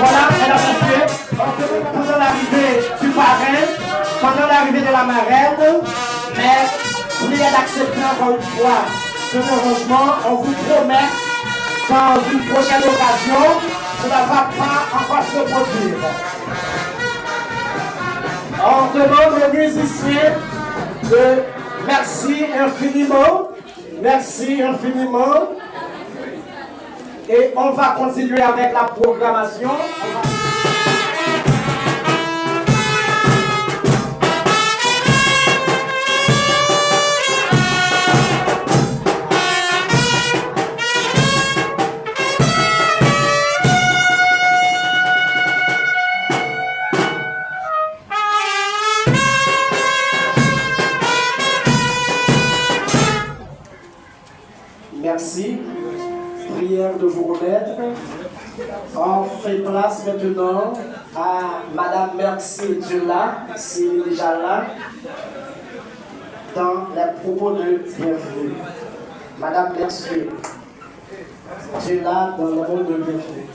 Voilà, mesdames et messieurs, pendant l'arrivée du parrain, pendant l'arrivée de la marraine, mais priez d'accepter encore une fois ce arrangement. On vous promet, dans une prochaine occasion, cela ne va pas encore se produire. On demande aux musiciens de merci infiniment. Merci infiniment. Et on va continuer avec la programmation. Merci. Prière de vous remettre. On fait place maintenant à Madame Mercier Diola, s'il est déjà là, dans les propos de bienvenue. Madame Mercier Diola, dans le mot de bienvenue.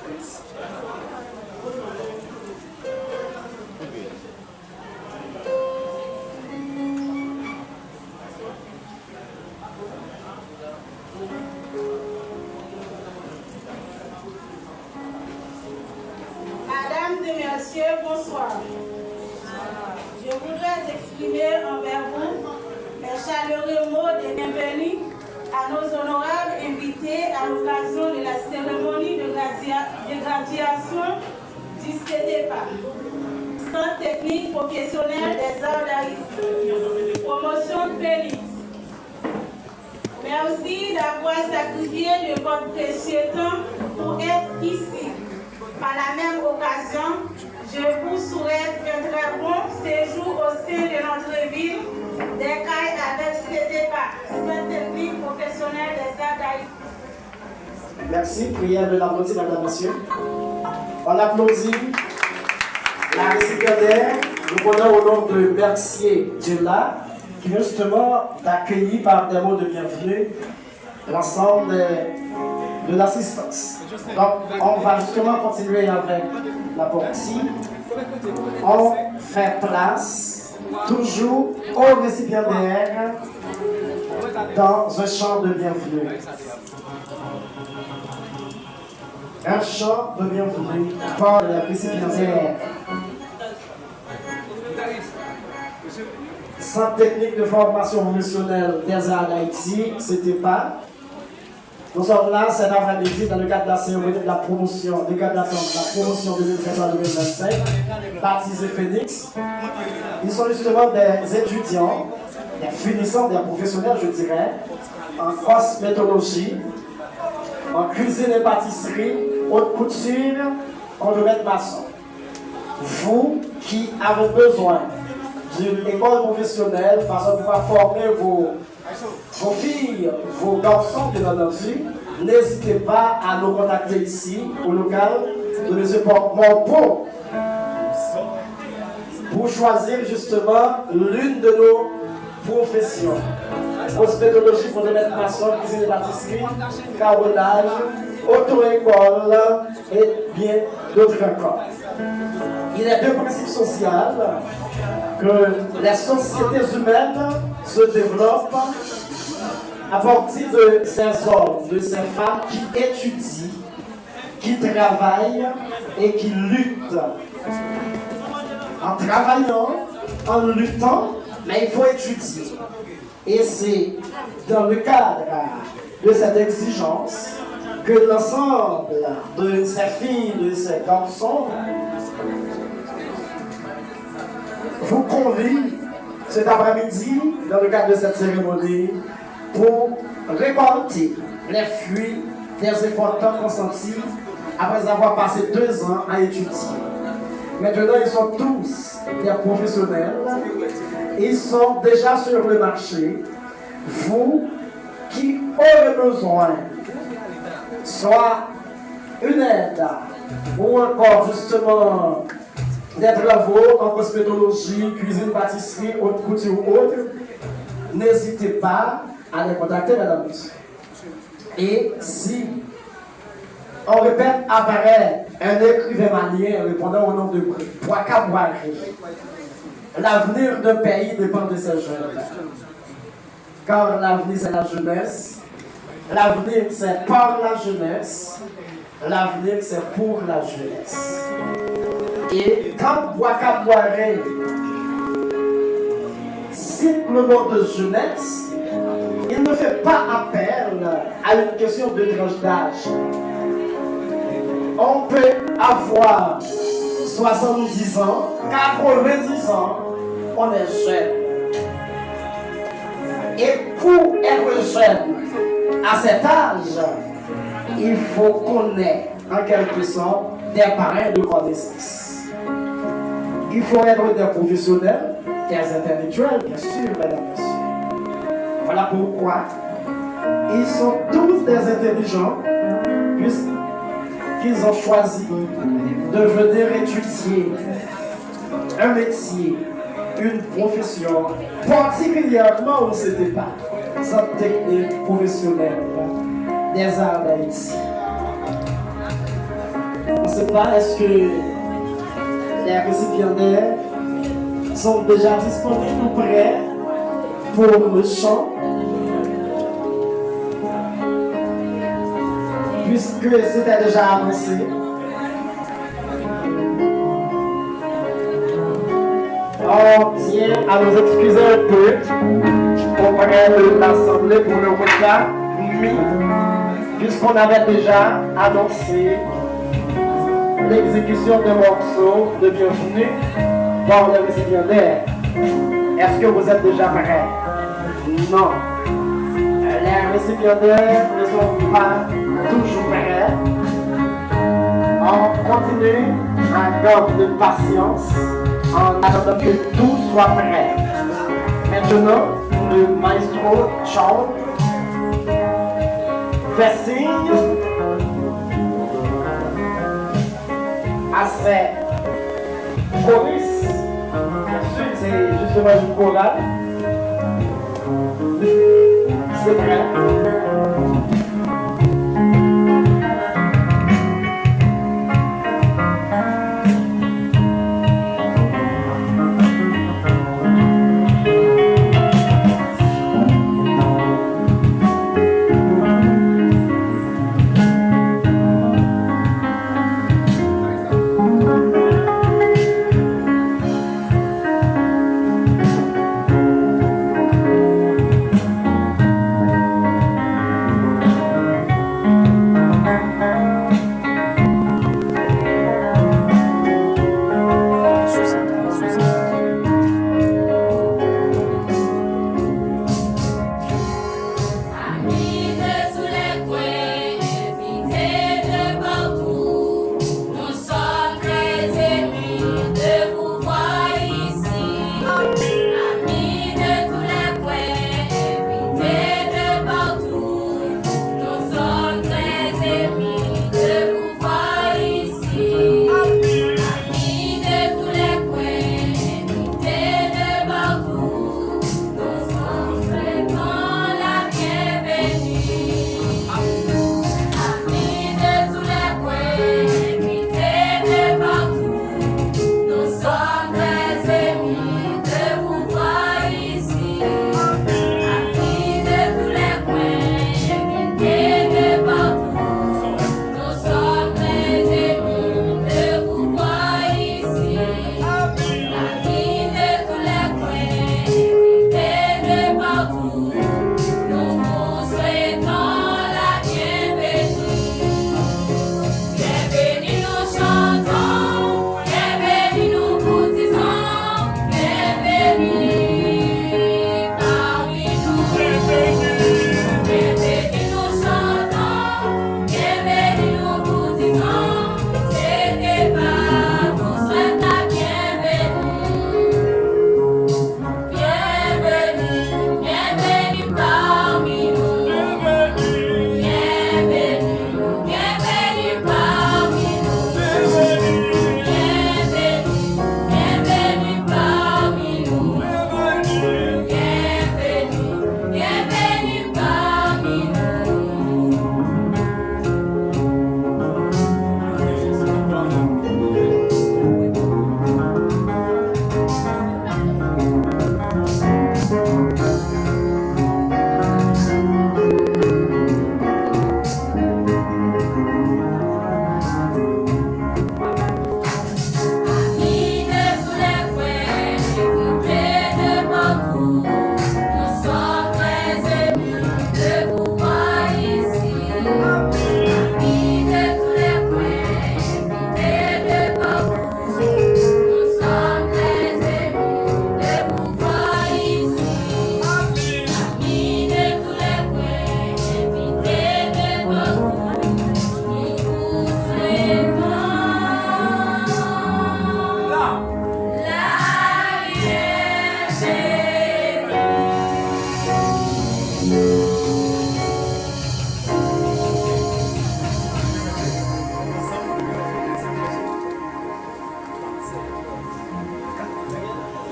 Messieurs, bonsoir. Je voudrais exprimer envers vous mes chaleureux mots de bienvenue à nos honorables invités à l'occasion de la cérémonie de graduation du CDPA, Centre technique professionnel des arts d'Haïti, promotion de Félix. Merci d'avoir sacrifié de votre précieux temps pour être ici. Par la même occasion, je vous souhaite un très bon séjour au sein de notre ville, d'écailles avec CDPA, Centre technique professionnel des arts d'Haïti. Merci. Prière de l'applaudir, madame, monsieur. On applaudit la récipiendaire. Nous prenons au nom de Mercier Diola, qui vient justement d'accueillir par des mots de bienvenue l'ensemble de l'assistance. Donc, on va justement continuer avec la partie. On fait place toujours au récipiendaire dans un chant de bienvenue. Un chant de bienvenue par la récipiendaire. Centre technique de formation professionnelle des arts d'Haïti, c'était pas. Nous sommes là cet après-midi dans le cadre de la cérémonie de la promotion, de la promotion 2023-2025, baptisé Phoenix. Ils sont justement des étudiants, des finissants, des professionnels, je dirais, en cosmétologie, en cuisine et pâtisserie, haute couture, conduite maçon. Vous qui avez besoin d'une école professionnelle, façon de pouvoir former vos filles, vos garçons, bien entendu, n'hésitez pas à nous contacter ici, au local de M. Monpont, pour choisir justement l'une de nos professions. Hospitologie, pour mettre maçon, cuisine et pâtisserie, carrelage, auto-école et bien d'autres encore. Il y a deux principes sociaux que les sociétés humaines se développent à partir de ces hommes, de ces femmes qui étudient, qui travaillent et qui luttent. En travaillant, en luttant, mais il faut étudier. Et c'est dans le cadre de cette exigence que l'ensemble de ces filles, de ces garçons, vous convie cet après-midi, dans le cadre de cette cérémonie, pour récolter les fruits des efforts consentis après avoir passé 2 ans à étudier. Maintenant, ils sont tous des professionnels, ils sont déjà sur le marché. Vous qui aurez besoin, soit une aide, ou encore justement des travaux en cosmétologie, cuisine, pâtisserie, haute couture ou autre, n'hésitez pas à les contacter, madame. Et si, on répète, apparaît Un écrivain malien répondant au nom de Bouaka Boiré. L'avenir d'un pays dépend de ses jeunes. Car l'avenir c'est la jeunesse. L'avenir c'est par la jeunesse. L'avenir c'est pour la jeunesse. Et quand Bouaka Boiré cite le mot de jeunesse, il ne fait pas appel à une question de tranche d'âge. On peut avoir 70 ans, 90 ans, on est jeune. Et pour être jeune à cet âge, il faut connaître en quelque sorte des parrains de connaissance. Il faut être des professionnels, des intellectuels, bien sûr, mesdames et messieurs. Voilà pourquoi ils sont tous des intelligents, puisqu'ils ont choisi de venir étudier un métier, une profession, particulièrement au CETEPA, centre technique professionnel des arts d'Haïti. On ne sait pas, est-ce que les récipiendaires sont déjà disponibles ou prêts pour le chant? Puisque c'était déjà annoncé. On tient à nous excuser un peu auprès de l'Assemblée pour le retard mis, puisqu'on avait déjà annoncé l'exécution de morceaux de bienvenue par les récipiendaires. Est-ce que vous êtes déjà prêts? Non. Les récipiendaires ne sont pas toujours prêts. On continue en garde de patience en attendant que tout soit prêt. Maintenant, le maestro chante, fait signe à ses choristes. Ensuite, c'est justement une chorale. C'est prêt.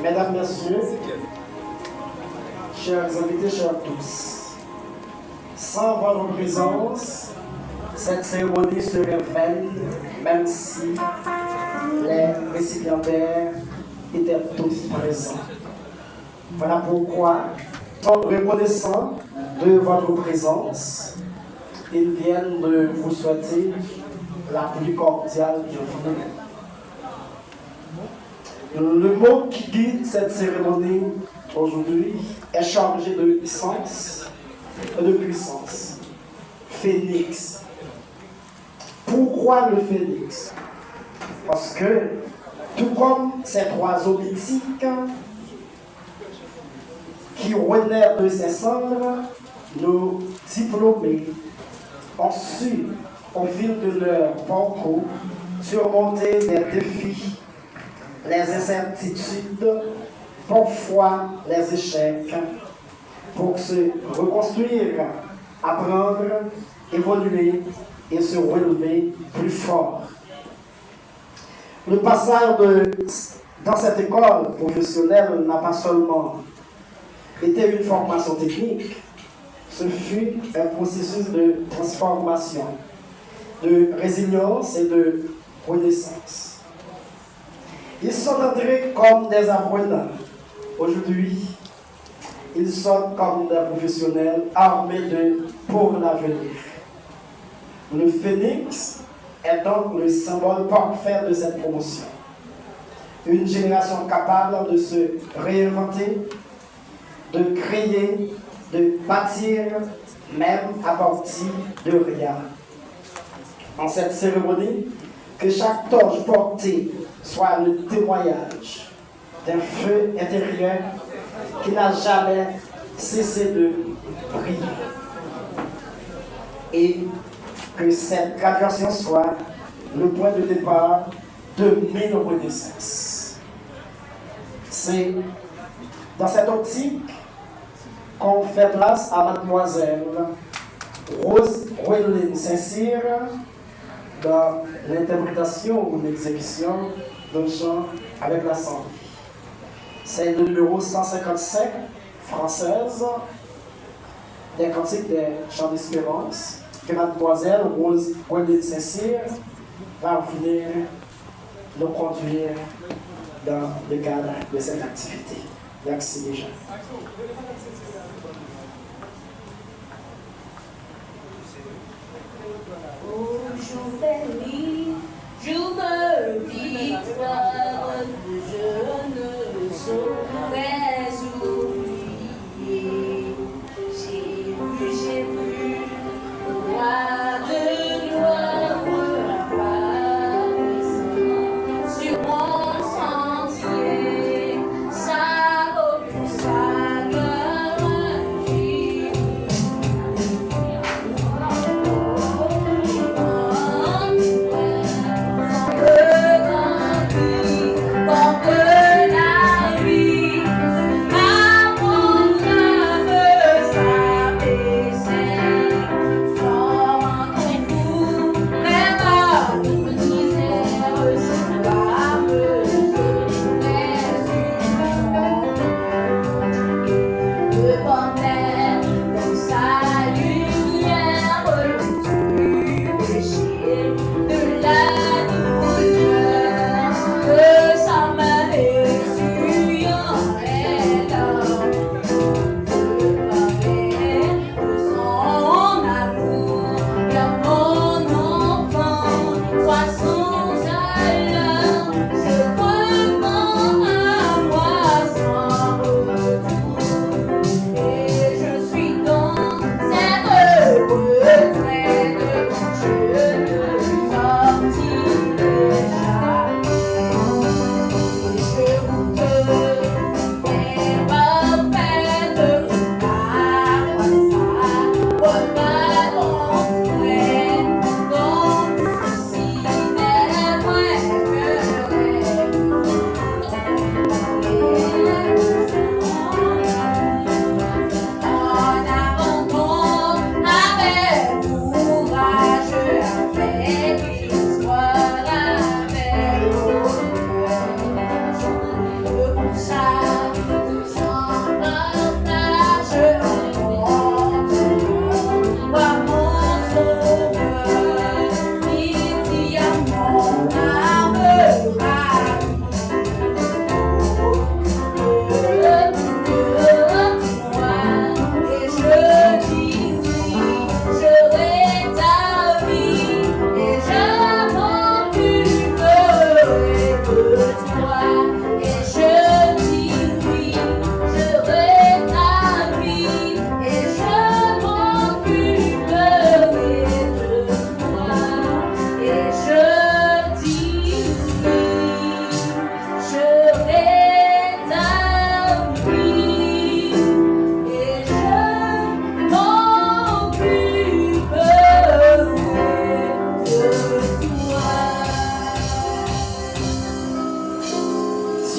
Mesdames, Messieurs, chers invités, chers tous, sans votre présence, cette cérémonie serait vaine, même si les récipiendaires étaient tous présents. Voilà pourquoi, en reconnaissant de votre présence, ils viennent de vous souhaiter la plus cordiale bienvenue. Le mot qui guide cette cérémonie aujourd'hui est chargé de sens et de puissance. Phénix. Pourquoi le phénix? Parce que, tout comme cet oiseau mythique qui renaît de ses cendres, nos diplômés ont su, au fil de leur parcours, surmonter les défis, les incertitudes, parfois les échecs, pour se reconstruire, apprendre, évoluer et se relever plus fort. Le passage dans cette école professionnelle n'a pas seulement été une formation technique, ce fut un processus de transformation, de résilience et de renaissance. Ils sont entrés comme des apprenants. Aujourd'hui, ils sont comme des professionnels armés pour l'avenir. Le phénix est donc le symbole parfait de cette promotion. Une génération capable de se réinventer, de créer, de bâtir, même à partir de rien. En cette cérémonie, que chaque torche portée soit le témoignage d'un feu intérieur qui n'a jamais cessé de briller. Et que cette graduation soit le point de départ de mille renaissances. C'est dans cette optique qu'on fait place à mademoiselle Rose Gwendoline Saint-Cyr dans l'interprétation ou l'exécution d'un chant avec la sangle. C'est le numéro 155 française des cantiques des chants d'espérance que mademoiselle Rose Gwendoline Saint-Cyr va venir nous conduire dans le cadre de cette activité. Merci déjà. Oh, jour béni, jour de victoire, je ne saurais oublier. J'ai vu, roi de gloire apparaissant sur mon sentier, sa robe, sa gloire infinie.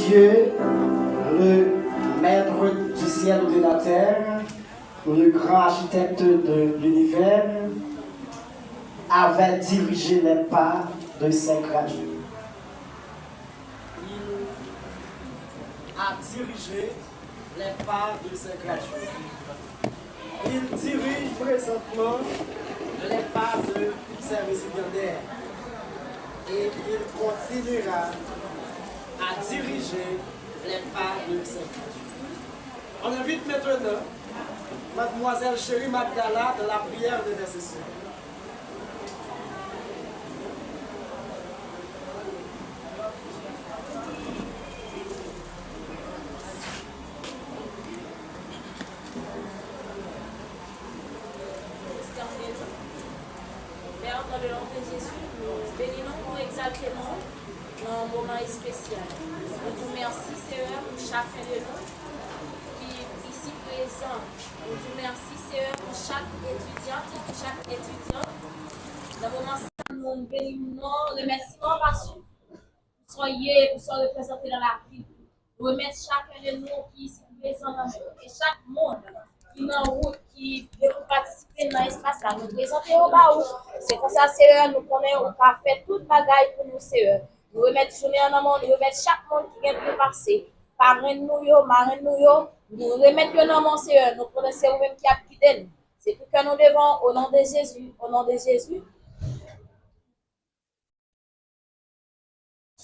Dieu, le maître du ciel et de la terre, le grand architecte de l'univers, avait dirigé les pas de ses créatures. Il a dirigé les pas de ses créatures. Il dirige présentement les pas de ses récipiendaires. Et il continuera à diriger les pas de ses créatures. On invite maintenant Mademoiselle Chérie Magdala de la prière d'intercession. Père, dans le nom de Jésus, nous bénissons, nous exaltons dans un moment spécial. Nous te remercions, Seigneur, pour chacun de nous qui est ici présent. Nous te remercions, Seigneur, pour chaque étudiante et pour chaque étudiant. Dans le moment où nous bénissons, remercions parce que vous soyez représentés dans la vie. Nous remercions chacun de nous qui est ici présent et chaque monde qui est en route, qui veut participer dans l'espace là. Nous présentons au bas. C'est pour ça, Seigneur, nous connaissons, on a fait toute bagaille pour nous, Seigneur. Nous remettons journée en amont, nous remettons chaque monde qui vient de passer. Parraine-nous, marraine-nous, nous remettons en amont, Seigneur. Nous connaissons vous-même qui a quitté nous. C'est tout que nous devons, au nom de Jésus, au nom de Jésus.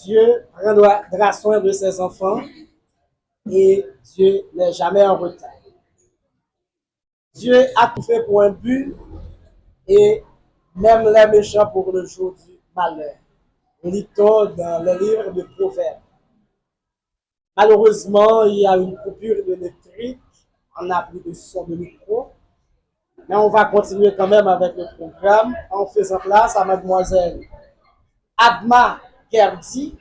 Dieu prendra soin de ses enfants et Dieu n'est jamais en retard. Dieu a tout fait pour un but et même les méchants pour le jour du malheur. Lit-on dans le livre de Proverbes. Malheureusement, il y a une coupure électrique. On n'a plus de son de micro. Mais on va continuer quand même avec le programme en faisant place à mademoiselle Adma Gerdi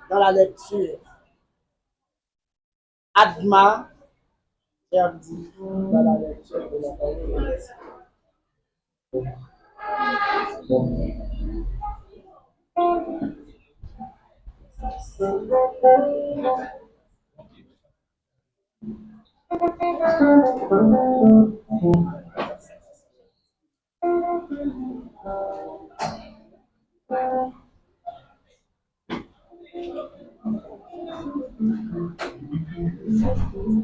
dans la lecture. Adma Gerdi dans la lecture de la parole.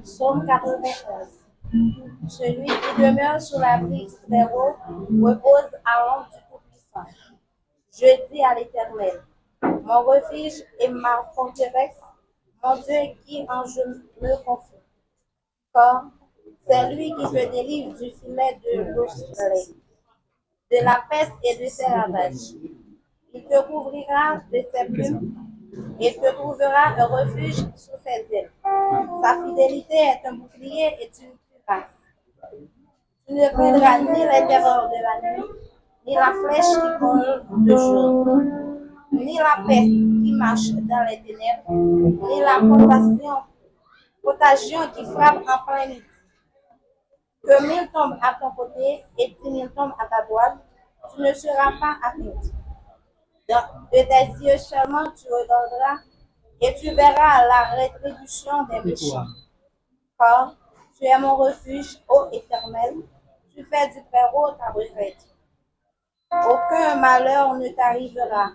Psaume 91. Celui qui demeure sous l'abri du Très-Haut repose à l'ombre du Tout-Puissant. Je dis à l'Éternel, mon refuge et ma forteresse, mon Dieu qui en je me confie. Car c'est lui qui te délivre du filet de l'osprey, de la peste et de ses ravages. Il te couvrira de ses plumes et te trouvera un refuge sous ses ailes. Sa fidélité est un bouclier et une cuirasse. Tu ne craindras ni les terreurs de la nuit, ni la flèche qui vole de jour, ni la peste qui marche dans les ténèbres, ni la contagion qui frappe en plein midi. Que 1000 tombent à ton côté et 10 000 tombent à ta droite, tu ne seras pas atteint. De tes yeux seulement tu regarderas et tu verras la rétribution des méchants. Car tu es mon refuge, ô Éternel, tu fais du Très-Haut ta retraite. Aucun malheur ne t'arrivera,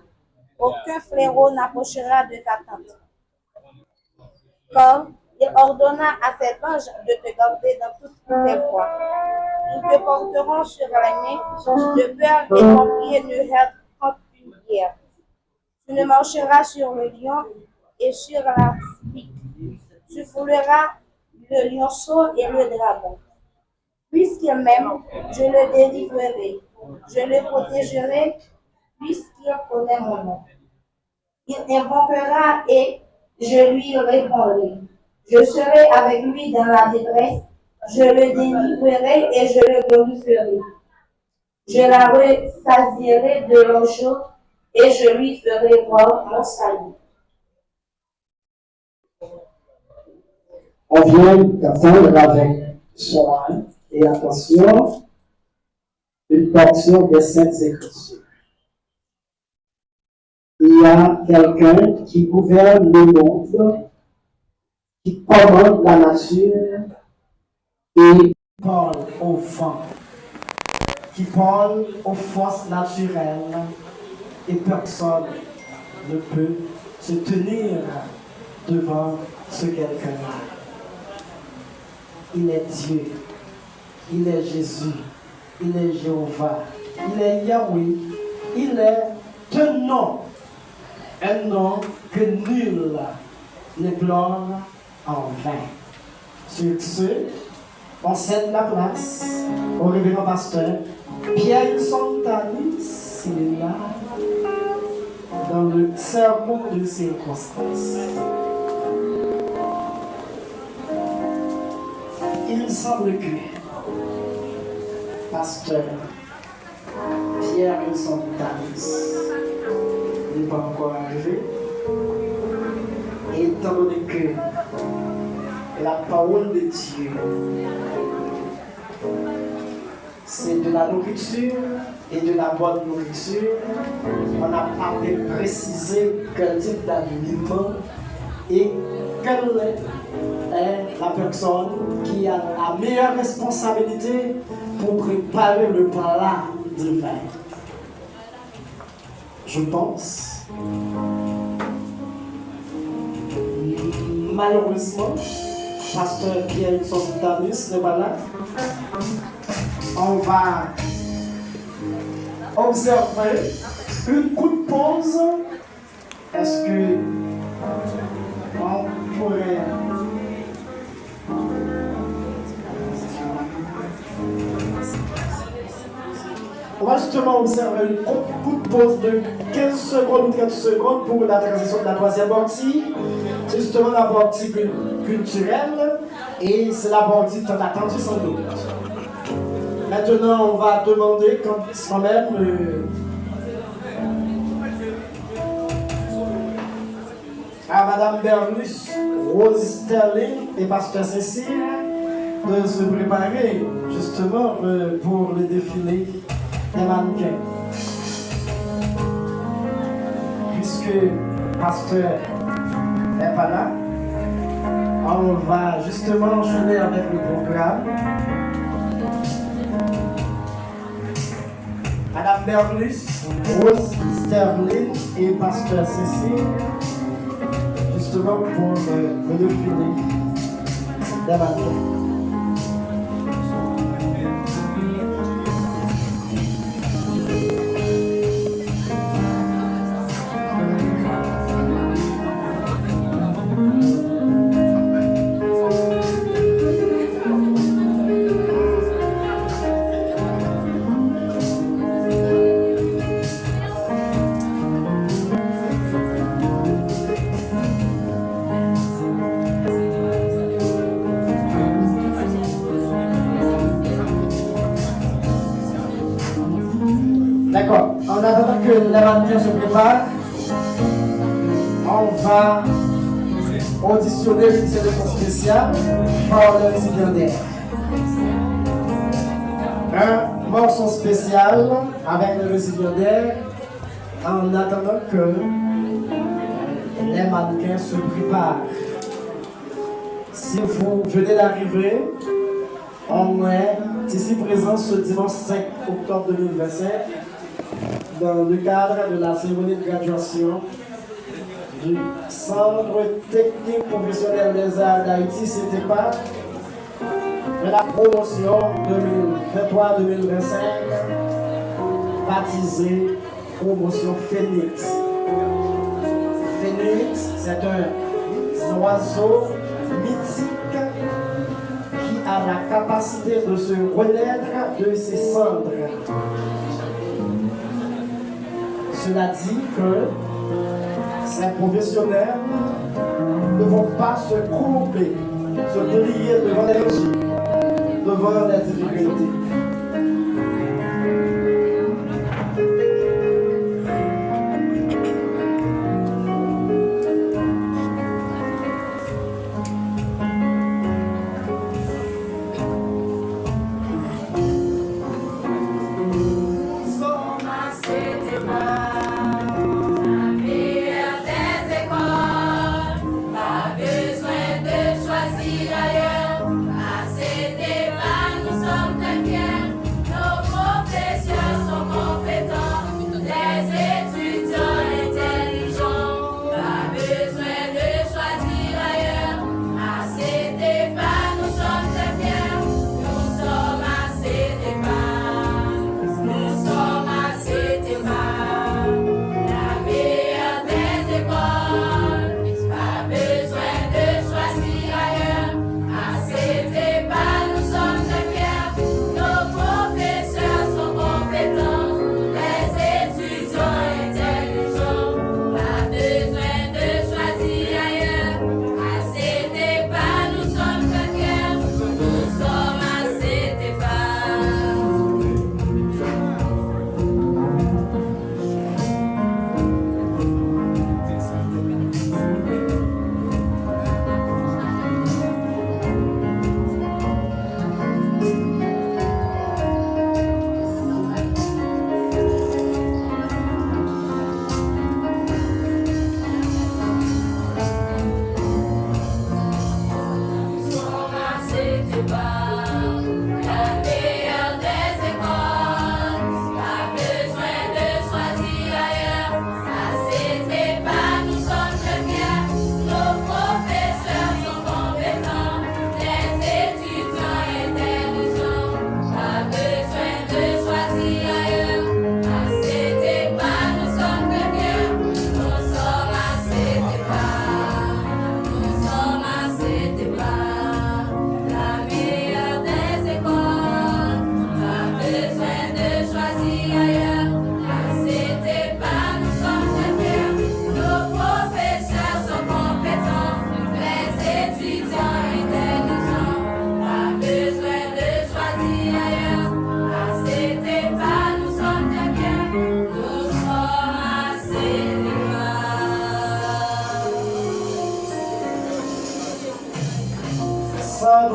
aucun fléau n'approchera de ta tente. Car il ordonna à ses anges de te garder dans toutes tes voies. Ils te porteront sur les mains, de peur et ton pied ne heurte contre une pierre. Tu ne marcheras sur le lion et sur la spique. Tu fouleras le lionceau et le dragon. Puisqu'il m'aime, je le délivrerai. Je le protégerai, puisqu'il connaît mon nom. Il invoquera et je lui répondrai. Je serai avec lui dans la détresse. Je le délivrerai et je le glorifierai. Je la rassasierai de l'eau chaude et je lui ferai voir mon salut. On vient d'entendre avec soin et attention une portion des Saintes Écritures. il y a quelqu'un qui gouverne le monde, qui commande la nature et parle au vent, qui parle aux forces naturelles et personne ne peut se tenir devant ce quelqu'un-là. Il est Dieu, il est Jésus, il est Jéhovah, il est Yahweh, il est un nom que nul n'éplore en vain. Sur ce, on cède la place au révérend pasteur Pierre Sontanis, il est là, dans le sermon de circonstance. Il me semble que pasteur Pierre Sontanis n'est pas encore arrivé. Et étant donné que la parole de Dieu, c'est de la nourriture et de la bonne nourriture, on n'a pas précisé quel type d'aliment et quelle est la personne qui a la meilleure responsabilité pour préparer le plat divin. Je pense, malheureusement, pasteur Pierre Sontanis n'est pas là. On va observer une courte pause. Est-ce que on pourrait on va justement observer une courte pause de 15 secondes ou 30 secondes pour la transition de la troisième partie. C'est justement la partie culturelle et c'est la partie tant attendue sans doute. Maintenant, on va demander quand même à Madame Bernus, Rose Sterling et Pasteur Cécile de se préparer justement pour le défilé des mannequins. Puisque Pasteur n'est pas là, on va justement enchaîner avec le programme. Madame Bernus, Rose Sterling et Pasteur Cécile, justement pour le défilé des mannequins. D'accord. En attendant que les mannequins se préparent, on va auditionner une sélection spéciale par le récipiendaire. Un morceau spécial avec le récipiendaire en attendant que les mannequins se préparent. Si vous venez d'arriver, on est ici présent ce dimanche 5 octobre 2025 dans le cadre de la cérémonie de graduation du Centre technique professionnel des arts d'Haïti, c'était pas de la promotion 2023-2025 baptisée promotion Phénix. Phénix, c'est un oiseau mythique qui a la capacité de se renaître de ses cendres. Cela dit que ces professionnels ne vont pas se courber, se plier devant l'énergie, devant les difficultés. Amen.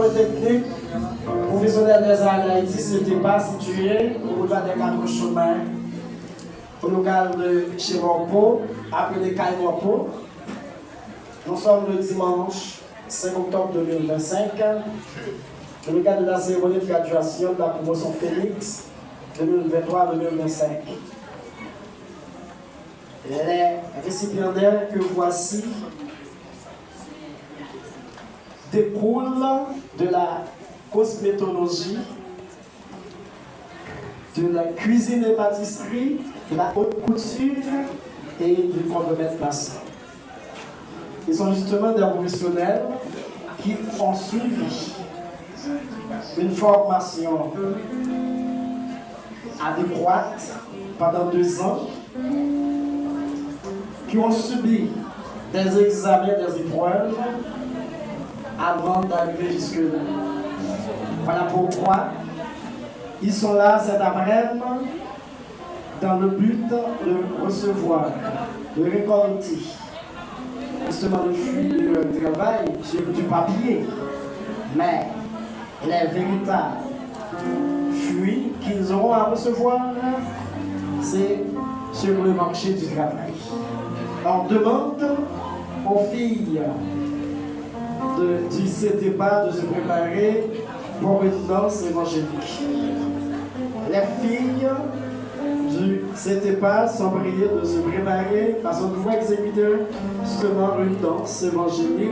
point technique, professionnel des arts d'Haïti, c'était pas situé au boulevard des 4 chemins, au local de chez Morpo, appelé Caille Morpo. Nous sommes le dimanche 5 octobre 2025, dans le cadre de la cérémonie de graduation de la promotion Phoenix 2023-2025. Les récipiendaires que voici découlent de la cosmétologie, de la cuisine et pâtisserie, de la haute couture et du condomètre maçon. Ils sont justement des professionnels qui ont suivi une formation adéquate pendant 2 ans, qui ont subi des examens, des épreuves avant d'arriver jusque-là. Voilà pourquoi ils sont là cet après-midi dans le but de recevoir, de récolter justement le fruit de leur travail sur du papier, mais les véritables fruits qu'ils auront à recevoir, c'est sur le marché du travail. On demande aux filles du CTPA de se préparer pour une danse évangélique. Les filles du CTPA sont priées de se préparer façon de pouvoir exécuter justement une danse évangélique,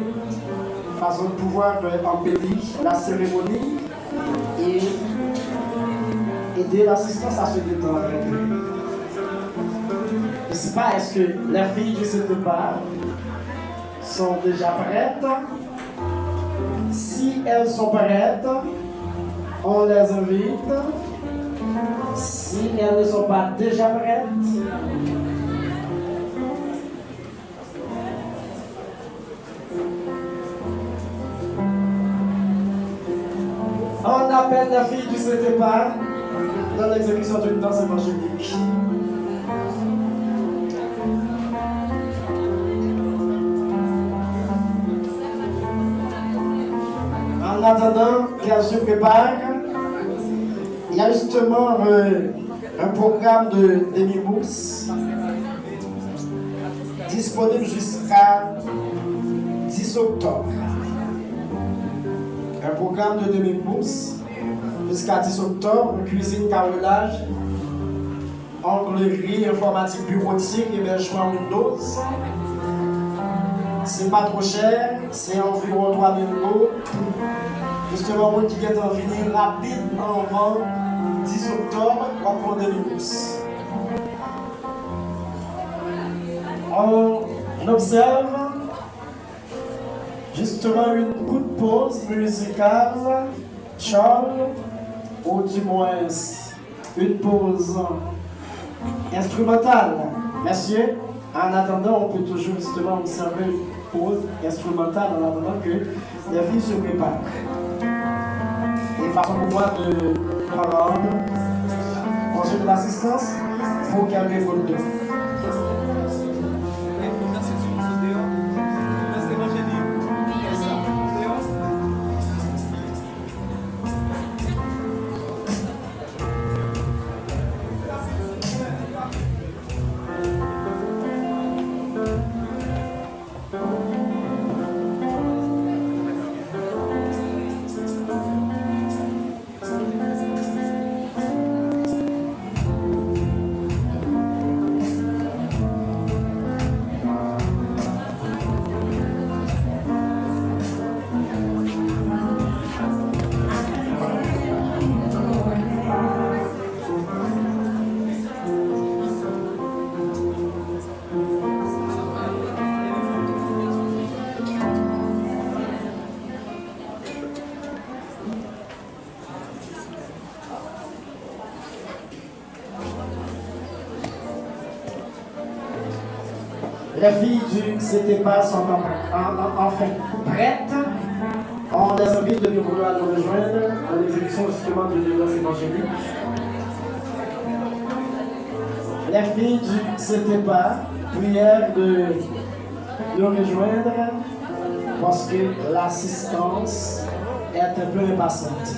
façon de pouvoir embellir la cérémonie et aider l'assistance à se détendre. Je ne sais pas, est-ce que les filles du CTPA sont déjà prêtes? Si elles sont prêtes, on les invite. Si elles ne sont pas déjà prêtes, on appelle les filles du CTPA dans l'exécution d'une danse évangélique. En attendant qu'elles se préparent, il y a justement un programme de demi-bourse disponible jusqu'à 10 octobre. Un programme de demi-bourse jusqu'à 10 octobre, cuisine, carrelage, onglerie, informatique bureautique, hébergement Windows. C'est pas trop cher, c'est environ 3 000 €. Justement, on qui est en venir rapide avant 10 octobre, on prend des bourses. On observe justement une courte pause musicale, Charles, ou du moins une pause instrumentale. Messieurs, en attendant, on peut toujours justement observer une pause instrumentale en attendant que les filles se préparent. Et façon pour moi de prendre congé de l'assistance pour calmer vos deux. Les filles du CTPA sont enfin prêtes. On les invite de nous vouloir nous rejoindre dans l'exécution justement d'une danse évangélique. Les filles du CTPA, prière de nous rejoindre parce que l'assistance être un peu impatiente.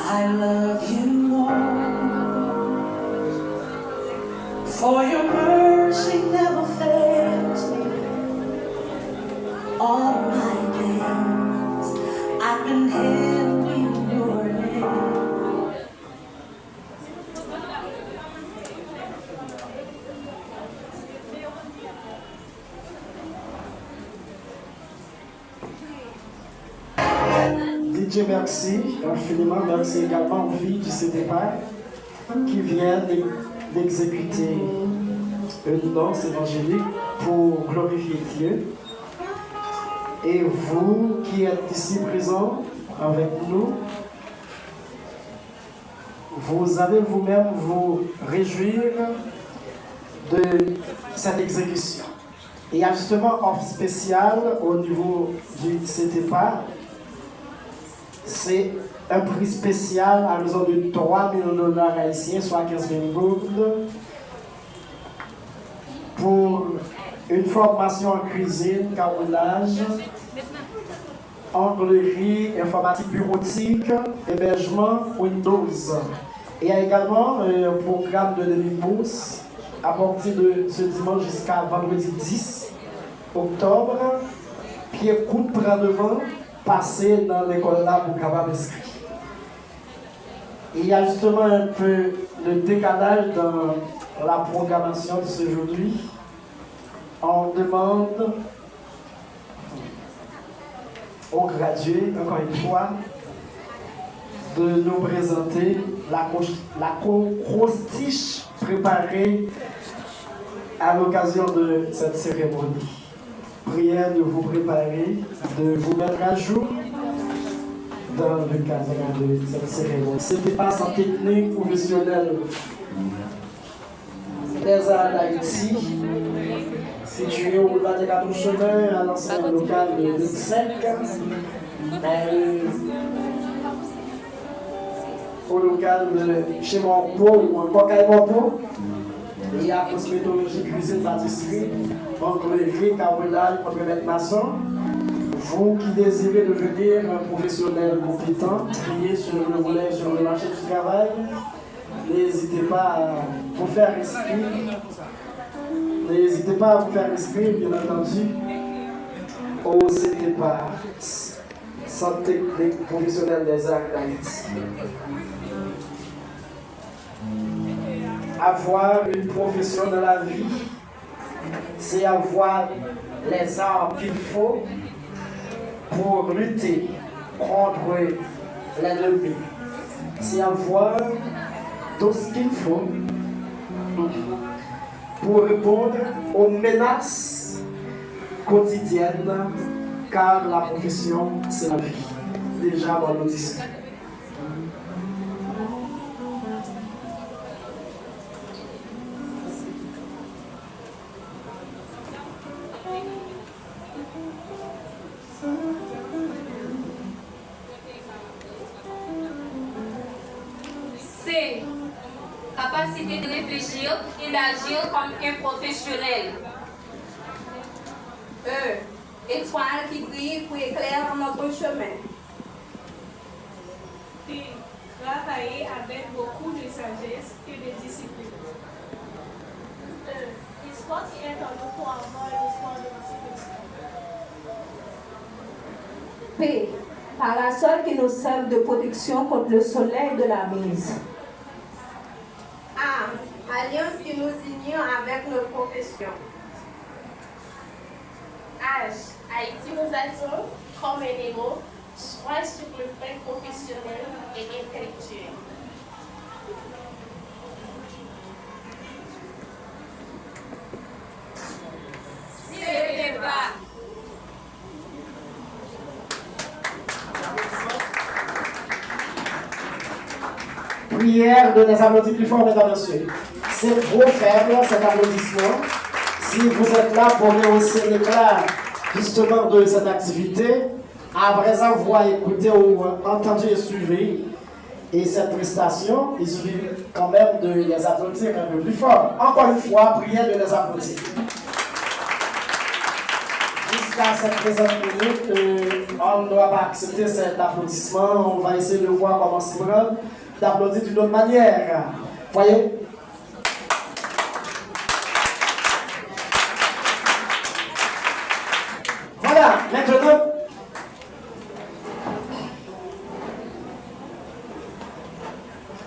I love you, Lord, for your mercy never fails me. All my days I've been held in your hand. DJ, merci infiniment. Merci également aux filles du CDPAC qui viennent d'exécuter une danse évangélique pour glorifier Dieu. Et vous qui êtes ici présents avec nous, vous allez vous-même vous réjouir de cette exécution. Et il y a justement offre spéciale au niveau du CTPA. C'est un prix spécial à raison de 3 000 $ haïtiens, soit 15 000 gourdes, pour une formation en cuisine, carrelage, anglerie, informatique bureautique, hébergement, Windows. Et il y a également un programme de demi-bourse à partir de ce dimanche jusqu'à vendredi 10 octobre. Pierre Coute prend devant, passer dans l'école là pour capable d'inscrire. Il y a justement un peu de décalage dans la programmation de ce aujourd'hui. On demande aux gradués, encore une fois, de nous présenter la crostiche préparée à l'occasion de cette cérémonie. Prière de vous préparer, de vous mettre à jour dans le cadre de cette cérémonie. C'était pas en technique professionnelle des arts d'Haïti, situé au boulevard des Quatre Chemins, à l'ancien local de 5, au local de chez Morpo ou encore Caïmorpo. Il y a cosmétologie, cuisine, pâtisserie, anglerie, carrelage, contre-maître maçon. Vous qui désirez devenir un professionnel compétent, trier sur le volet sur le marché du travail, n'hésitez pas à vous faire inscrire. N'hésitez pas à vous faire inscrire, bien entendu, au CTPA, Centre technique professionnel des arts d'Haïti. Avoir une profession dans la vie, c'est avoir les armes qu'il faut pour lutter contre l'ennemi. C'est avoir tout ce qu'il faut pour répondre aux menaces quotidiennes, car la profession, c'est la vie. Déjà, on nous dit. C. Capacité de réfléchir et d'agir comme un professionnel. E. Étoile qui brille pour éclairer notre chemin. T. Travailler avec beaucoup de sagesse et de discipline. L'histoire qui est en nous pour avoir l'histoire de l'Antiquité. P. Parasol qui nous servent de protection contre le soleil de la mise. A. Alliance qui nous unit avec nos professions. H. Haïti nous attend comme un héros, soit sur le plan professionnel et intellectuel. Prière de les applaudir plus fort, mesdames et messieurs. C'est trop faible, cet applaudissement. Si vous êtes là pour rehausser l'éclat justement de cette activité, après avoir écouté ou entendu et suivi et cette prestation, il suffit quand même de les applaudir un peu plus fort. Encore une fois, prière de les applaudir. Jusqu'à cette présente minute, on ne doit pas accepter cet applaudissement. On va essayer de voir comment s'y prendre, d'applaudir d'une autre manière. Voyez? Voilà, maintenant,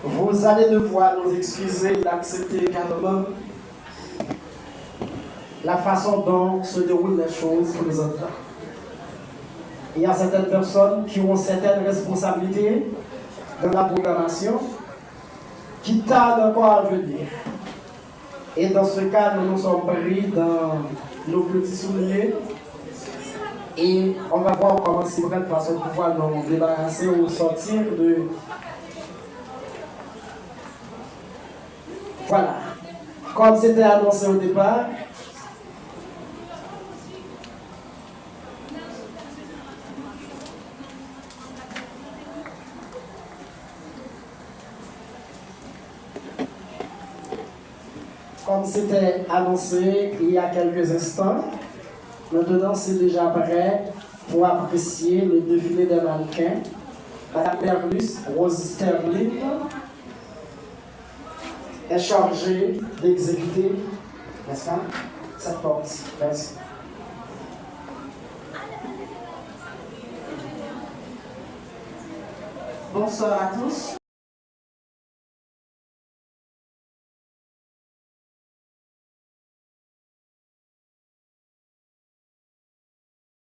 vous allez devoir nous excuser d'accepter également la façon dont se déroulent les choses présentement. Il y a certaines personnes qui ont certaines responsabilités dans la programmation qui tardent encore à venir. Et dans ce cas, nous nous sommes pris dans nos petits souliers et on va voir comment s'y prendre de façon de pouvoir nous débarrasser ou sortir de... Voilà. Comme c'était annoncé au départ, comme c'était annoncé il y a quelques instants, maintenant c'est déjà prêt pour apprécier le défilé des mannequins. Madame Merlus, Rose Sterling, est chargée d'exécuter, n'est-ce pas, cette partie. Merci. Bonsoir à tous.